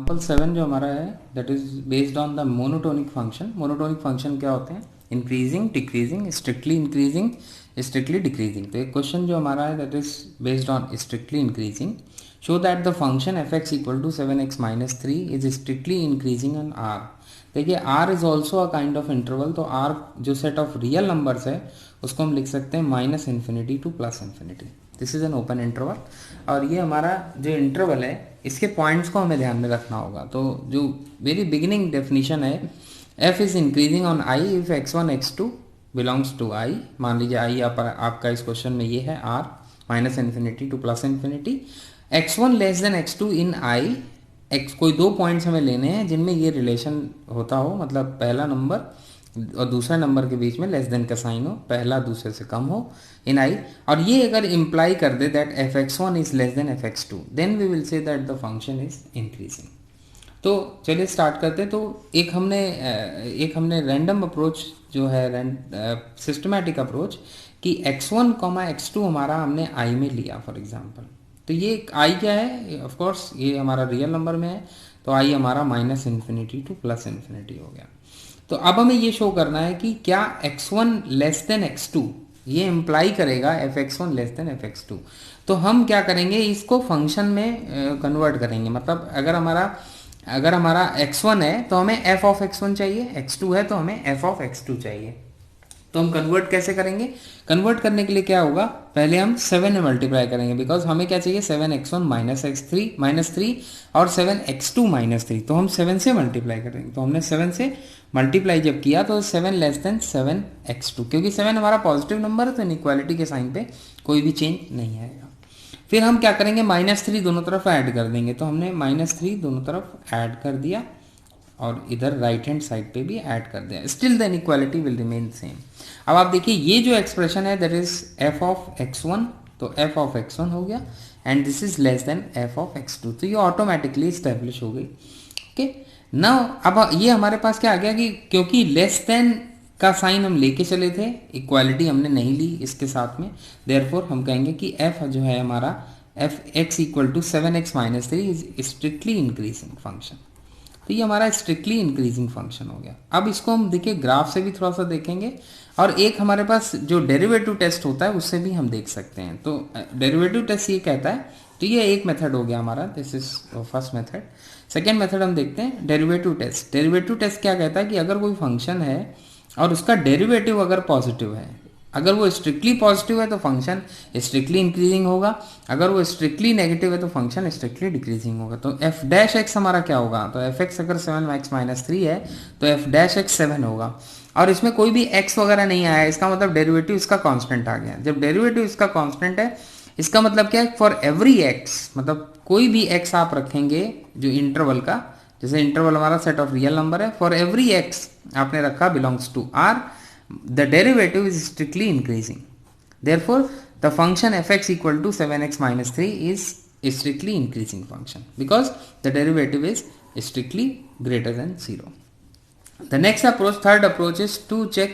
Example 7 जो हमारा है that is based on the monotonic function. Monotonic function क्या होते हैं? Increasing, decreasing, strictly increasing, strictly decreasing. तो एक क्वेश्चन जो हमारा है that is based on strictly increasing. Show that the function F X equal to 7x minus 3 is strictly increasing on R. देखिए R is also a kind of interval, तो R जो set of real numbers है उसको हम लिख सकते हैं minus infinity to plus infinity. This is an open interval और ये हमारा जो इंटरवल है इसके पॉइंट्स को हमें ध्यान में रखना होगा। तो जो वेरी बिगिनिंग डेफिनेशन है, F is increasing on I if x1 x2 belongs to I. मान लीजिए आई आपका इस क्वेश्चन में ये है R minus infinity to plus infinity. x1 less than x2 in I. X कोई दो पॉइंट्स हमें लेने हैं जिनमें ये रिलेशन होता हो, मतलब पहला नंबर और दूसरा नंबर के बीच में लेस देन का साइन हो, पहला दूसरे से कम हो इन आई, और ये अगर इम्प्लाई कर दे that F X one is less than F X two, then we will say that the function is increasing. तो चलिए स्टार्ट करते हैं। तो एक हमने रैंडम अप्रोच जो है सिस्टमैटिक अप्रोच कि x1 x2 हमारा हमने आई में लिया फॉर एग्जांपल। तो ये आई क्या है? ऑफ कोर्स ये हमारा रियल नंबर में है, तो आई हमारा minus infinity to plus infinity हो गया। तो अब हमें ये शो करना है कि क्या x1 लेस देन x2 ये इम्प्लाई करेगा f(x1) लेस देन f(x2)। तो हम क्या करेंगे, इसको फंक्शन में कन्वर्ट करेंगे। मतलब अगर हमारा x1 है तो हमें f ऑफ x1 चाहिए, x2 है तो हमें f ऑफ x2 चाहिए। तो हम कन्वर्ट कैसे करेंगे? कन्वर्ट करने के लिए क्या होगा, पहले हम 7 में मल्टीप्लाई करेंगे, बिकॉज हमें क्या चाहिए 7x1 माइनस 3 और 7x2 माइनस 3। तो हम 7 से मल्टीप्लाई करेंगे। तो हमने 7 से मल्टीप्लाई जब किया तो 7 लेस देन 7x2, क्योंकि 7 हमारा पॉजिटिव नंबर है तो इनइक्वालिटी के साइन पे कोई भी चेंज नहीं आएगा। फिर हम क्या करेंगे, -3 दोनों तरफ ऐड कर देंगे। तो हमने -3 दोनों तरफ ऐड कर दिया और इधर राइट हैंड साइड पे भी ऐड कर दिया। Still the inequality will remain same. अब आप देखिए ये जो एक्सप्रेशन है that is f of x1, तो f ऑफ x1 हो गया and this is less then f of x2। तो ये ऑटोमेटिकली स्टैब्लिश हो गई। ओके, नाउ अब ये हमारे पास क्या आ गया कि क्योंकि लेस देन का साइन हम लेके चले थे, इक्वालिटी हमने नहीं ली इसके साथ में, देयरफॉर हम कहेंगे कि f जो है हमारा f x equal to 7x minus 3 is strictly increasing function. तो ये हमारा स्ट्रिक्टली इंक्रीजिंग फंक्शन हो गया। अब इसको हम देखिए ग्राफ से भी थोड़ा सा देखेंगे और एक हमारे पास जो डेरिवेटिव टेस्ट होता है उससे भी हम देख सकते हैं। तो डेरिवेटिव टेस्ट ये कहता है, तो ये एक मेथड हो गया हमारा, this is first method. Second method हम देखते हैं डेरिवेटिव टेस्ट। डेरिवेटिव टेस्ट क्या कहता है कि अगर कोई फंक्शन है और उसका डेरिवेटिव अगर पॉजिटिव है, अगर वो स्ट्रिक्टली पॉजिटिव है तो फंक्शन स्ट्रिक्टली इंक्रीजिंग होगा, अगर वो स्ट्रिक्टली नेगेटिव है तो फंक्शन स्ट्रिक्टली डिक्रीजिंग होगा। तो एफ डैश एक्स हमारा क्या होगा, तो एफ एक्स अगर 7x माइनस 3 है तो एफ डैश एक्स 7 होगा और इसमें कोई भी एक्स वगैरह नहीं आया, इसका मतलब डेरिवेटिव इसका कांस्टेंट आ गया। जब डेरिवेटिव इसका कांस्टेंट है इसका मतलब क्या है, फॉर एवरी एक्स, मतलब कोई भी एक्स आप रखेंगे जो इंटरवल का, जैसे इंटरवल हमारा सेट ऑफ रियल नंबर है, फॉर एवरी एक्स आपने रखा belongs to R, the derivative is strictly increasing. Therefore, the function fx equal to 7x minus 3 is a strictly increasing function because the derivative is strictly greater than 0. The next approach, third approach is to check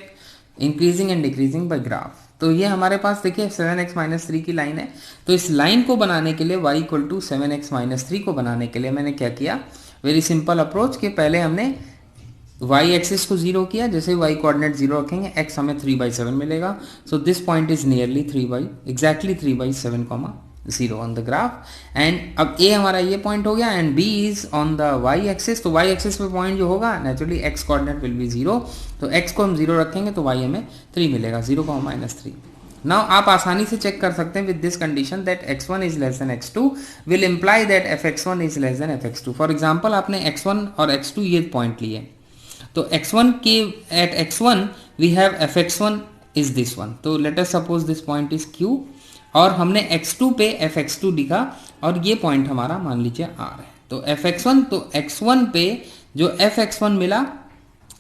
increasing and decreasing by graph. तो ये हमारे पास देखिए 7x minus 3 की line है। तो इस line को बनाने के लिए y equal to 7x minus 3 को बनाने के लिए मैंने क्या किया, वेरी सिंपल अप्रोच कि पहले हमने y एक्सिस को 0 किया, जैसे y कोऑर्डिनेट 0 रखेंगे x हमें 3/7 मिलेगा। So this point is nearly 3/7, 0 on the graph. And अब a हमारा ये पॉइंट हो गया and b is on the y axis. तो y एक्सिस पे पॉइंट जो होगा naturally x coordinate will be 0, तो x को हम 0 रखेंगे तो y हमें 3 मिलेगा, 0,-3। नाउ आप आसानी से चेक कर सकते हैं with this condition that x1 is less than x2 will imply that fx1 is less then fx2। For example आपने x1 और x2 ये पॉइंट लिए, तो x1 के at x1 we have fx1 is this one. तो let us suppose this point is q और हमने x2 पे fx2 लिखा और ये पॉइंट हमारा मान लीजिए r है। तो fx1, तो x1 पे जो fx1 मिला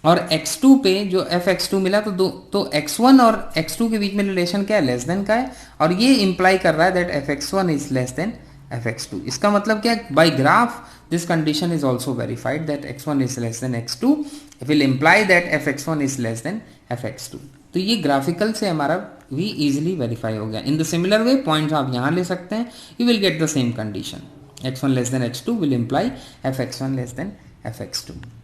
और x2 पे जो fx2 मिला, तो x1 और x2 के बीच में रिलेशन क्या है, लेस देन का है, और ये इंप्लाई कर रहा है that fx1 is less then fx2। इसका मतलब क्या है, by graph this condition is also verified that x1 is less than x2 will imply that fx1 is less than fx2। तो ये ग्राफिकल से हमारा भी इजीली वेरीफाई हो गया। In the similar way points आप यहाँ ले सकते हैं, you will get the same condition. x1 less than h2 will imply fx1 less than fx2.